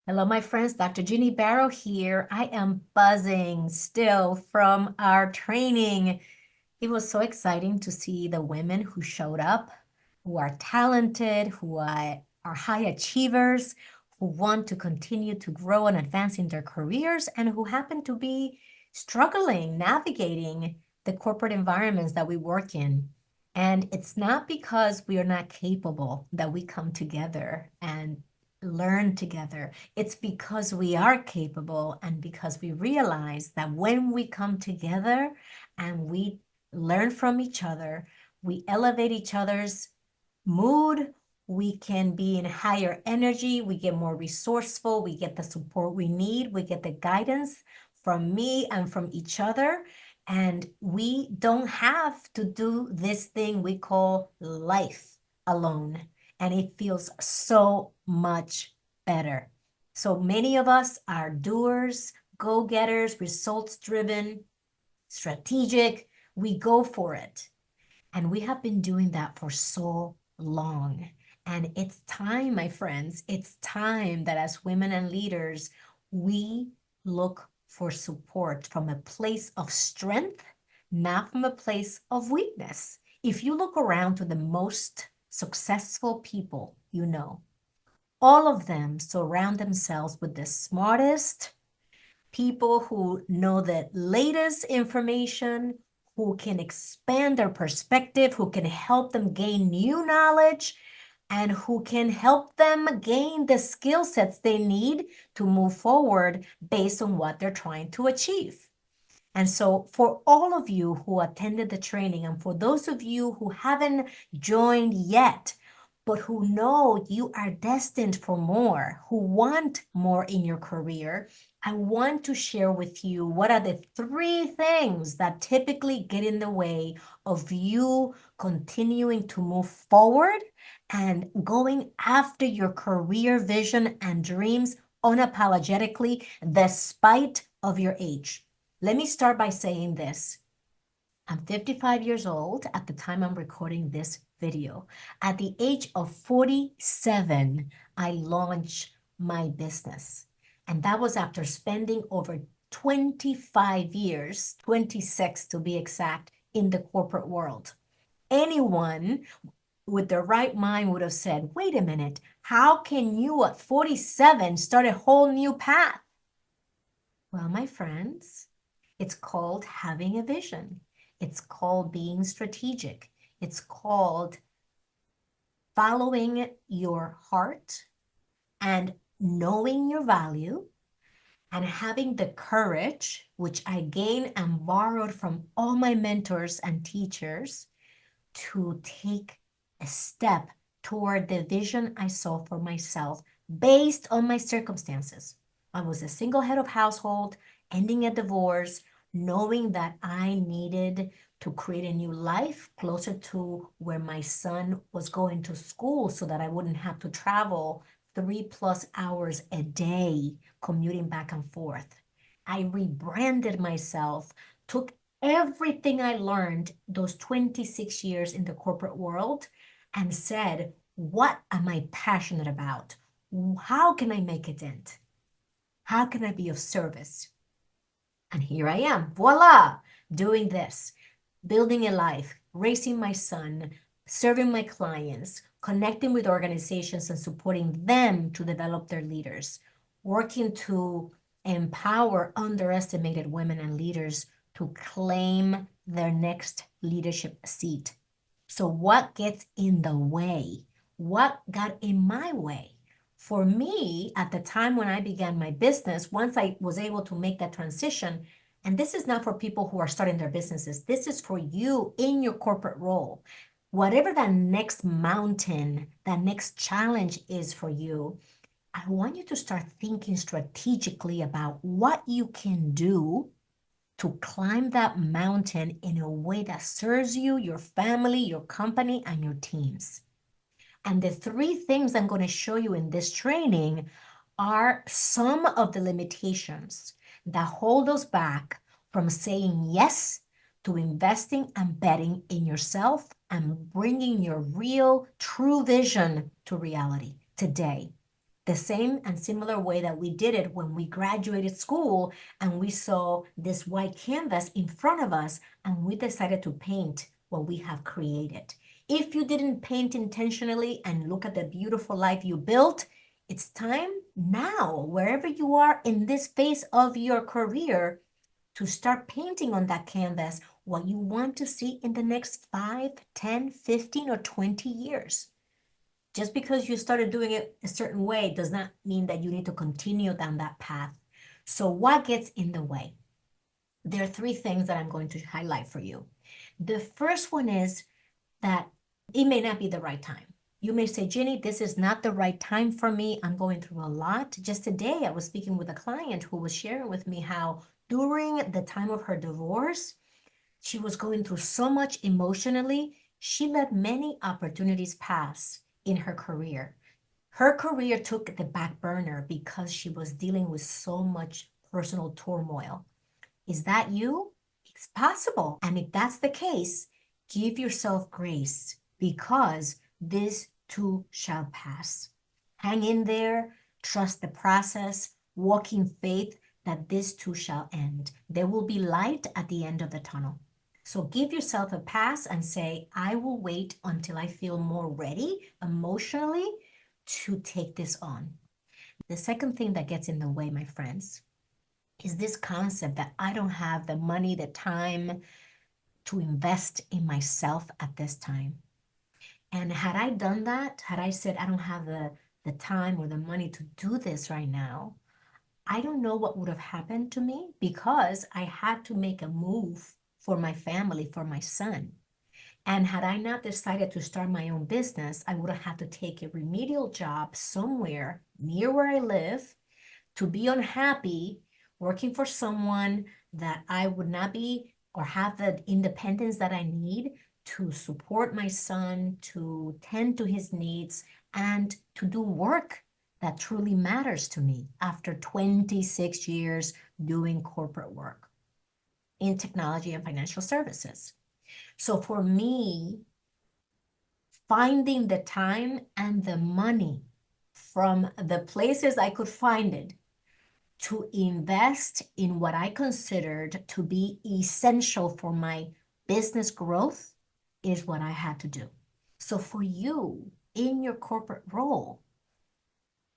Hello, my friends. Dr. Ginny Baro here. I am buzzing still from our training. It was so exciting to see the women who showed up, who are talented, are high achievers, who want to continue to grow and advance in their careers, and who happen to be struggling, navigating the corporate environments that we work in. And it's not because we are not capable that we come together and learn together. It's because we are capable and because we realize that when we come together and we learn from each other, we elevate each other's mood, we can be in higher energy, we get more resourceful, we get the support we need, we get the guidance from me and from each other. And we don't have to do this thing we call life alone. And it feels so much better. So many of us are doers, go-getters, results-driven, strategic. We go for it. And we have been doing that for so long. And it's time, my friends, it's time that as women and leaders, we look for support from a place of strength, not from a place of weakness. If you look around to the most successful people you know, all of them surround themselves with the smartest people who know the latest information, who can expand their perspective, who can help them gain new knowledge, and who can help them gain the skill sets they need to move forward based on what they're trying to achieve. And so for all of you who attended the training, and for those of you who haven't joined yet, but who know you are destined for more, who want more in your career, I want to share with you what are the three things that typically get in the way of you continuing to move forward and going after your career vision and dreams unapologetically, despite of your age. Let me start by saying this. I'm 55 years old at the time I'm recording this video. At the age of 47, I launched my business. And that was after spending over 25 years, 26 to be exact, in the corporate world. Anyone with the right mind would have said, wait a minute, how can you at 47 start a whole new path? Well, my friends, it's called having a vision. It's called being strategic. It's called following your heart and knowing your value and having the courage, which I gained and borrowed from all my mentors and teachers, to take a step toward the vision I saw for myself based on my circumstances. I was a single head of household, ending a divorce, knowing that I needed to create a new life closer to where my son was going to school so that I wouldn't have to travel 3+ hours a day commuting back and forth. I rebranded myself, took everything I learned those 26 years in the corporate world and said, what am I passionate about? How can I make a dent? How can I be of service? And here I am, voila, doing this, building a life, raising my son, serving my clients, connecting with organizations and supporting them to develop their leaders, working to empower underestimated women and leaders to claim their next leadership seat. So what gets in the way? What got in my way? For me, at the time when I began my business, once I was able to make that transition, and this is not for people who are starting their businesses, this is for you in your corporate role. Whatever that next mountain, that next challenge is for you, I want you to start thinking strategically about what you can do to climb that mountain in a way that serves you, your family, your company, and your teams. And the three things I'm going to show you in this training are some of the limitations that hold us back from saying yes to investing and betting in yourself and bringing your real, true vision to reality today. The same and similar way that we did it when we graduated school and we saw this white canvas in front of us and we decided to paint what we have created. If you didn't paint intentionally and look at the beautiful life you built, it's time now, wherever you are in this phase of your career, to start painting on that canvas what you want to see in the next 5, 10, 15, or 20 years. Just because you started doing it a certain way does not mean that you need to continue down that path. So what gets in the way? There are 3 things that I'm going to highlight for you. The first one is that it may not be the right time. You may say, Ginny, this is not the right time for me. I'm going through a lot. Just today, I was speaking with a client who was sharing with me how during the time of her divorce, she was going through so much emotionally. She let many opportunities pass in her career. Her career took the back burner because she was dealing with so much personal turmoil. Is that you? It's possible. And if that's the case, give yourself grace because this too shall pass. Hang in there, trust the process, walk in faith that this too shall end. There will be light at the end of the tunnel. So give yourself a pass and say, I will wait until I feel more ready emotionally to take this on. The second thing that gets in the way, my friends, is this concept that I don't have the money, the time to invest in myself at this time. And had I done that, had I said I don't have the time or the money to do this right now, I don't know what would have happened to me because I had to make a move for my family, for my son. And had I not decided to start my own business, I would have had to take a remedial job somewhere near where I live to be unhappy working for someone that I would not be or have the independence that I need to support my son, to tend to his needs, and to do work that truly matters to me after 26 years doing corporate work in technology and financial services. So for me, finding the time and the money from the places I could find it to invest in what I considered to be essential for my business growth is what I had to do. So for you in your corporate role,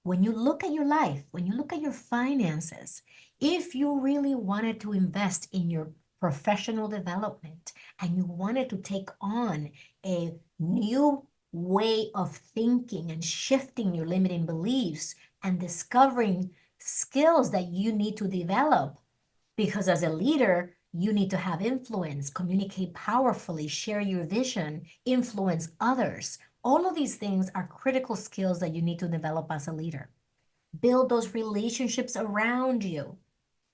when you look at your life, when you look at your finances, if you really wanted to invest in your professional development and you wanted to take on a new way of thinking and shifting your limiting beliefs and discovering skills that you need to develop, because as a leader, you need to have influence, communicate powerfully, share your vision, influence others. All of these things are critical skills that you need to develop as a leader. Build those relationships around you,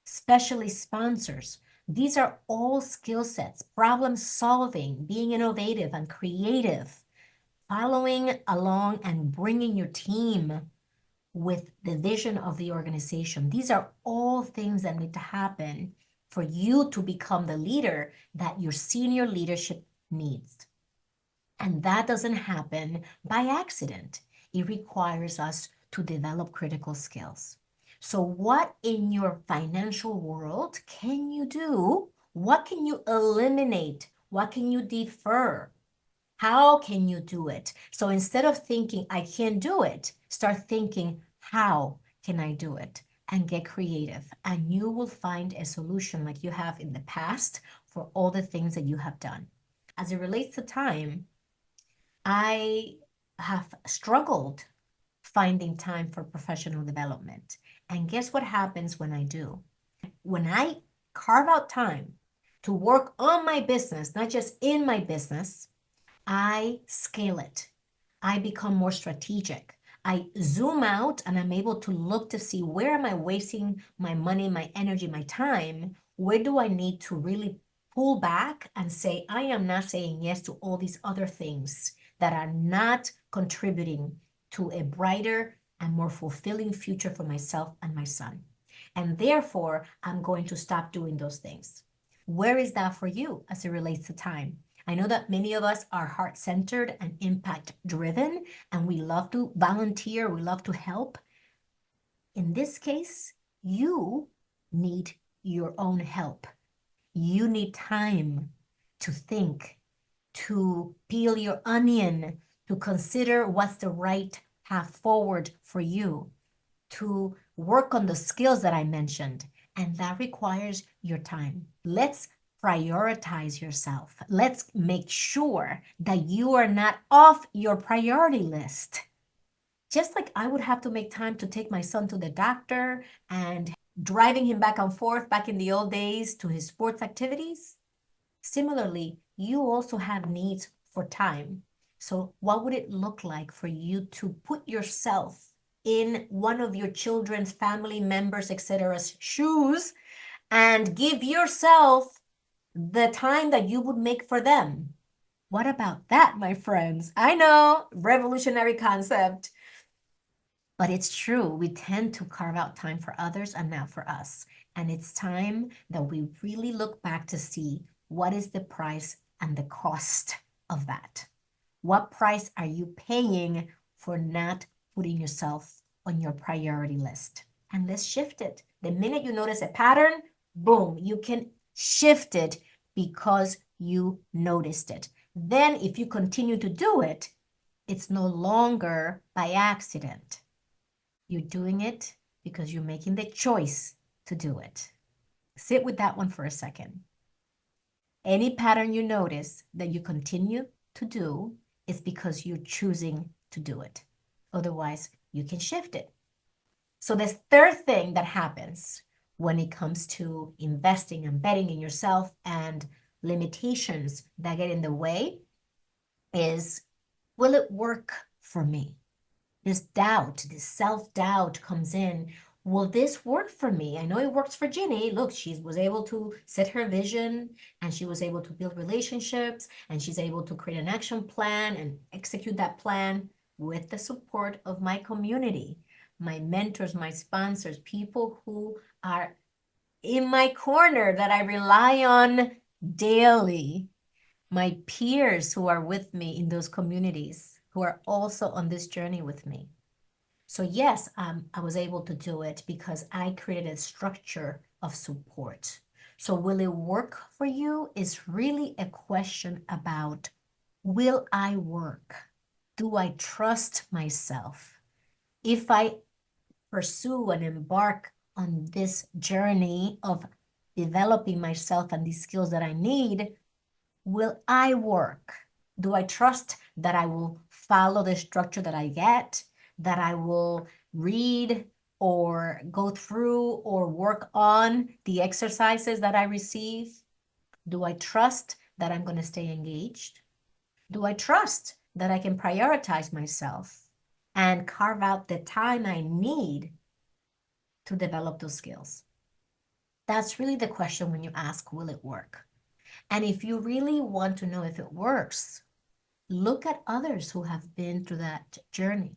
especially sponsors. These are all skill sets, problem solving, being innovative and creative, following along and bringing your team with the vision of the organization. These are all things that need to happen for you to become the leader that your senior leadership needs. And that doesn't happen by accident. It requires us to develop critical skills. So what in your financial world can you do? What can you eliminate? What can you defer? How can you do it? So instead of thinking, I can't do it, start thinking, how can I do it? And get creative. And you will find a solution like you have in the past for all the things that you have done. As it relates to time, I have struggled finding time for professional development. And guess what happens when I do? When I carve out time to work on my business, not just in my business, I scale it. I become more strategic. I zoom out and I'm able to look to see where am I wasting my money, my energy, my time? Where do I need to really pull back and say, I am not saying yes to all these other things that are not contributing to a brighter and more fulfilling future for myself and my son. And therefore, I'm going to stop doing those things. Where is that for you as it relates to time? I know that many of us are heart-centered and impact-driven, and we love to volunteer, we love to help. In this case, you need your own help. You need time to think, to peel your onion, to consider what's the right path forward for you, to work on the skills that I mentioned. And that requires your time. Let's prioritize yourself. Let's make sure that you are not off your priority list. Just like I would have to make time to take my son to the doctor and driving him back and forth back in the old days to his sports activities, similarly, you also have needs for time. So what would it look like for you to put yourself in one of your children's family members, etc.'s shoes and give yourself the time that you would make for them? What about that, my friends? I know, revolutionary concept. But it's true, we tend to carve out time for others and not for us. And it's time that we really look back to see what is the price and the cost of that. What price are you paying for not putting yourself on your priority list? And let's shift it. The minute you notice a pattern, boom, you can shift it because you noticed it. Then if you continue to do it, it's no longer by accident. You're doing it because you're making the choice to do it. Sit with that one for a second. Any pattern you notice that you continue to do is because you're choosing to do it. Otherwise, you can shift it. So the third thing that happens when it comes to investing and betting in yourself and limitations that get in the way is, will it work for me? This doubt, this self-doubt comes in. Will this work for me? I know it works for Ginny. Look, she was able to set her vision and she was able to build relationships and she's able to create an action plan and execute that plan with the support of my community, my mentors, my sponsors, people who are in my corner that I rely on daily, my peers who are with me in those communities, who are also on this journey with me. So yes, I was able to do it because I created a structure of support. So will it work for you is really a question about, will I work? Do I trust myself? If I pursue and embark on this journey of developing myself and these skills that I need, will I work? Do I trust that I will follow the structure that I get, that I will read or go through or work on the exercises that I receive? Do I trust that I'm going to stay engaged? Do I trust that I can prioritize myself and carve out the time I need to develop those skills? That's really the question when you ask, will it work? And if you really want to know if it works, look at others who have been through that journey.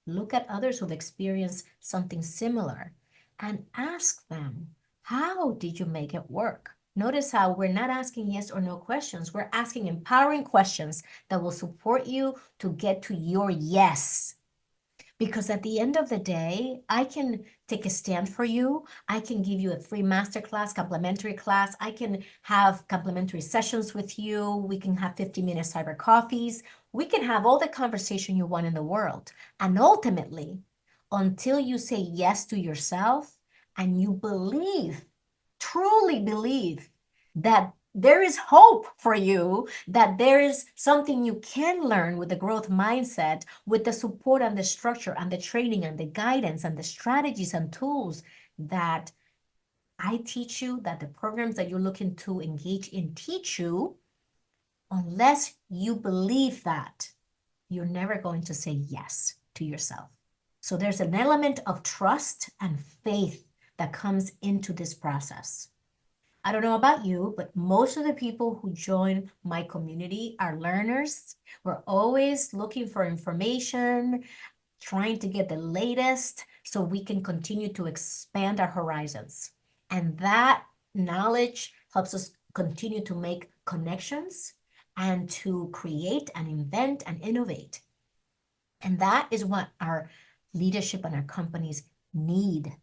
Look at others who've experienced something similar and ask them, how did you make it work? Notice how we're not asking yes or no questions. We're asking empowering questions that will support you to get to your yes. Because at the end of the day, I can take a stand for you. I can give you a free masterclass, complimentary class. I can have complimentary sessions with you. We can have 50-minute cyber coffees. We can have all the conversation you want in the world. And ultimately, until you say yes to yourself and you believe, truly believe that there is hope for you, that there is something you can learn with the growth mindset, with the support and the structure and the training and the guidance and the strategies and tools that I teach you, that the programs that you're looking to engage in teach you. Unless you believe that, you're never going to say yes to yourself. So there's an element of trust and faith that comes into this process. I don't know about you, but most of the people who join my community are learners. We're always looking for information, trying to get the latest so we can continue to expand our horizons. And that knowledge helps us continue to make connections and to create and invent and innovate. And that is what our leadership and our companies need.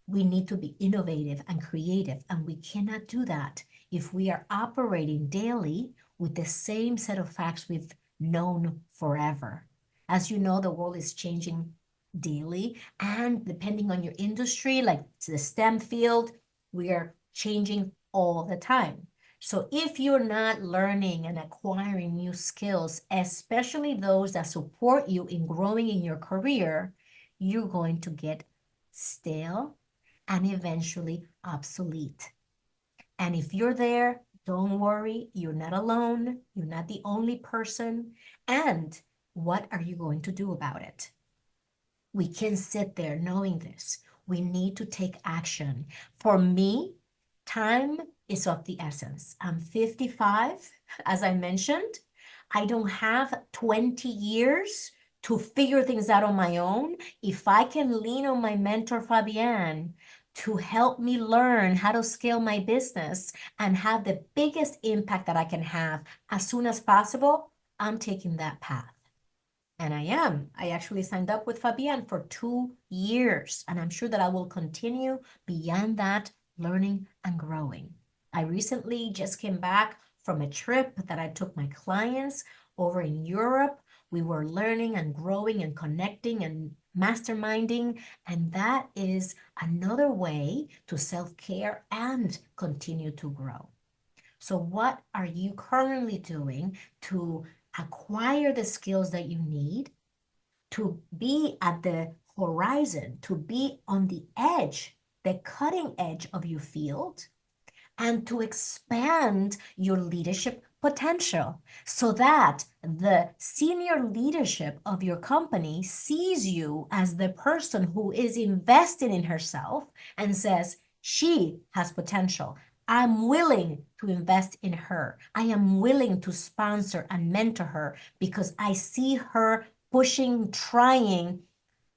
We need to be innovative and creative, and we cannot do that if we are operating daily with the same set of facts we've known forever. As you know, the world is changing daily, and depending on your industry, like the STEM field, we are changing all the time. So if you're not learning and acquiring new skills, especially those that support you in growing in your career, you're going to get stale and eventually obsolete. And if you're there, don't worry, you're not alone. You're not the only person. And what are you going to do about it? We can sit there knowing this. We need to take action. For me, time is of the essence. I'm 55, as I mentioned. I don't have 20 years to figure things out on my own. If I can lean on my mentor, Fabienne, to help me learn how to scale my business and have the biggest impact that I can have as soon as possible, I'm taking that path. And I am. I actually signed up with Fabienne for 2 years, and I'm sure that I will continue beyond that, learning and growing. I recently just came back from a trip that I took my clients over in Europe. We were learning and growing and connecting and masterminding, and that is another way to self-care and continue to grow. So what are you currently doing to acquire the skills that you need to be at the horizon, to be on the edge, the cutting edge of your field, and to expand your leadership potential so that the senior leadership of your company sees you as the person who is investing in herself and says, she has potential. I'm willing to invest in her. I am willing to sponsor and mentor her because I see her pushing, trying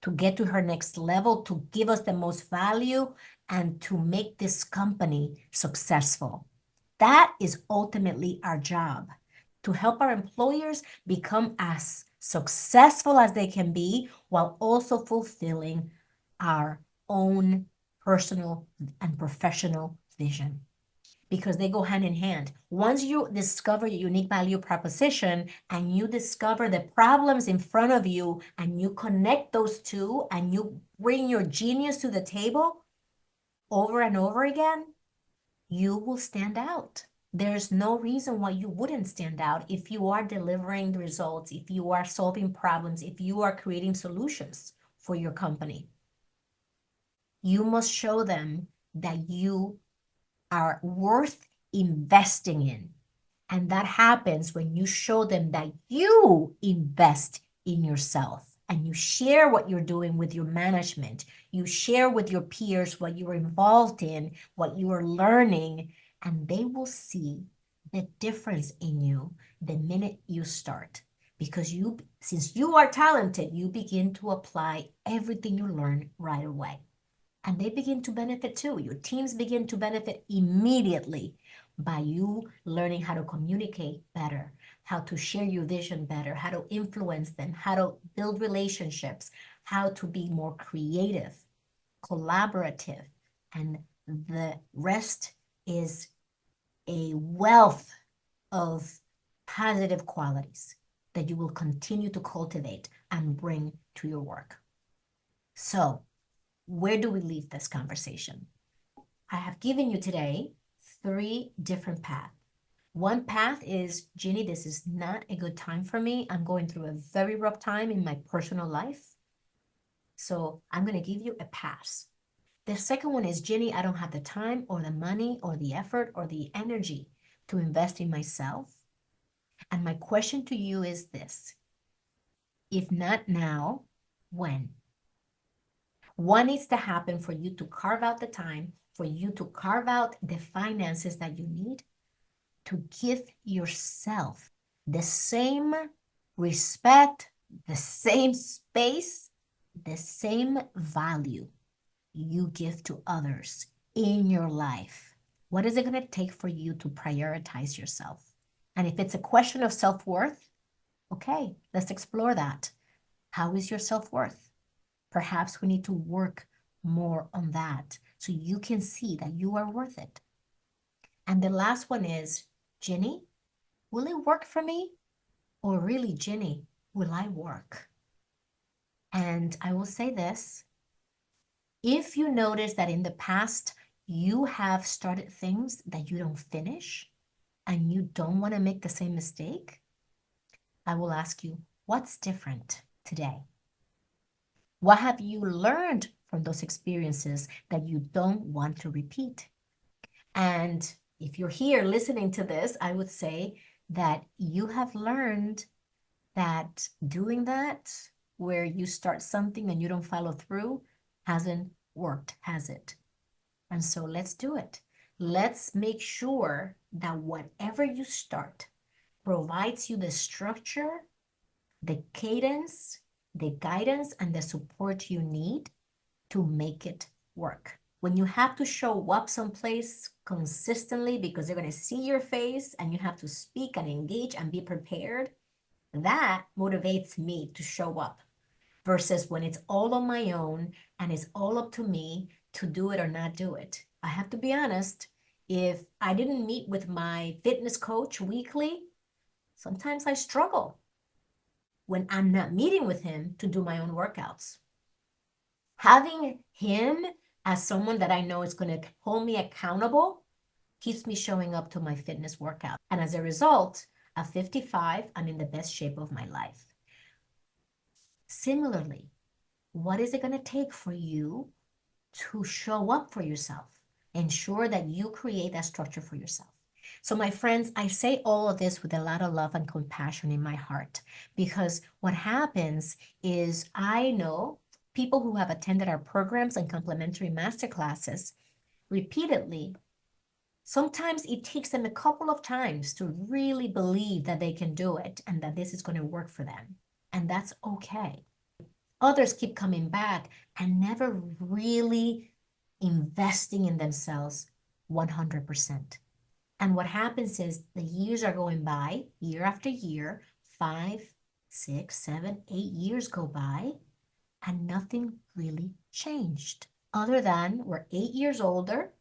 to get to her next level, to give us the most value, and to make this company successful. That is ultimately our job, to help our employers become as successful as they can be while also fulfilling our own personal and professional vision, because they go hand in hand. Once you discover your unique value proposition and you discover the problems in front of you and you connect those two and you bring your genius to the table over and over again, you will stand out. There's no reason why you wouldn't stand out if you are delivering the results, if you are solving problems, if you are creating solutions for your company. You must show them that you are worth investing in. And that happens when you show them that you invest in yourself and you share what you're doing with your management. You share with your peers what you're involved in, what you are learning, and they will see the difference in you the minute you start. Because since you are talented, you begin to apply everything you learn right away. And they begin to benefit too. Your teams begin to benefit immediately by you learning how to communicate better, how to share your vision better, how to influence them, how to build relationships, how to be more creative, collaborative, and the rest is a wealth of positive qualities that you will continue to cultivate and bring to your work. So, where do we leave this conversation? I have given you today 3 different paths. One path is, Ginny, this is not a good time for me. I'm going through a very rough time in my personal life. So I'm going to give you a pass. The second one is, Ginny, I don't have the time or the money or the effort or the energy to invest in myself. And my question to you is this: if not now, when? What needs to happen for you to carve out the time, for you to carve out the finances that you need to give yourself the same respect, the same space, the same value you give to others in your life? What is it going to take for you to prioritize yourself? And if it's a question of self-worth, okay, let's explore that. How is your self-worth? Perhaps we need to work more on that so you can see that you are worth it. And the last one is, Ginny, will it work for me? Or really, Ginny, will I work? And I will say this, if you notice that in the past you have started things that you don't finish and you don't want to make the same mistake, I will ask you, what's different today? What have you learned from those experiences that you don't want to repeat? And if you're here listening to this, I would say that you have learned that doing that, where you start something and you don't follow through, hasn't worked, has it? And so let's do it. Let's make sure that whatever you start provides you the structure, the cadence, the guidance, and the support you need to make it work. When you have to show up someplace consistently because they're going to see your face and you have to speak and engage and be prepared, that motivates me to show up versus when it's all on my own and it's all up to me to do it or not do it. I have to be honest, if I didn't meet with my fitness coach weekly, sometimes I struggle when I'm not meeting with him to do my own workouts. Having him as someone that I know is going to hold me accountable keeps me showing up to my fitness workout. And as a result, at 55, I'm in the best shape of my life. Similarly, what is it going to take for you to show up for yourself? Ensure that you create that structure for yourself. So my friends, I say all of this with a lot of love and compassion in my heart, because what happens is I know people who have attended our programs and complementary masterclasses repeatedly. Sometimes it takes them a couple of times to really believe that they can do it and that this is going to work for them. And that's okay. Others keep coming back and never really investing in themselves 100%. And what happens is the years are going by, year after year, 5, 6, 7, 8 years go by, and nothing really changed. Other than we're 8 years older,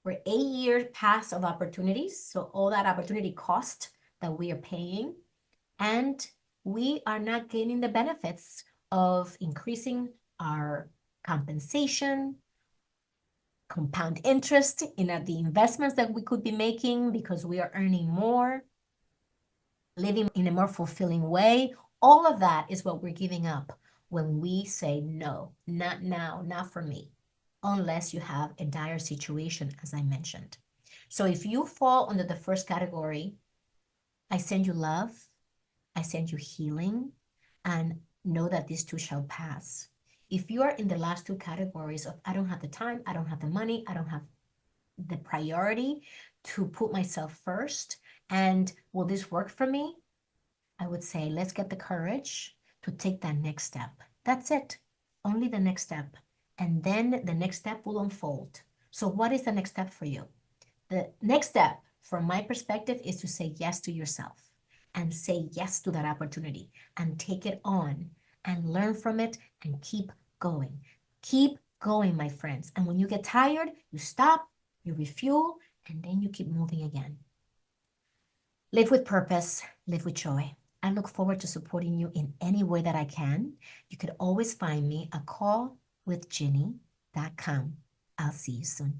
we're 8 years past of opportunities, so all that opportunity cost that we are paying, and we are not gaining the benefits of increasing our compensation, compound interest in the investments that we could be making because we are earning more, living in a more fulfilling way. All of that is what we're giving up when we say, no, not now, not for me, unless you have a dire situation, as I mentioned. So if you fall under the first category, I send you love, I send you healing, and know that these too shall pass. If you are in the last two categories of I don't have the time, I don't have the money, I don't have the priority to put myself first, and will this work for me? I would say let's get the courage to take that next step. That's it. Only the next step. And then the next step will unfold. So what is the next step for you? The next step, from my perspective, is to say yes to yourself and say yes to that opportunity and take it on and learn from it and keep going. Keep going, my friends. And when you get tired, you stop, you refuel, and then you keep moving again. Live with purpose, live with joy. I look forward to supporting you in any way that I can. You could always find me at callwithginny.com. I'll see you soon.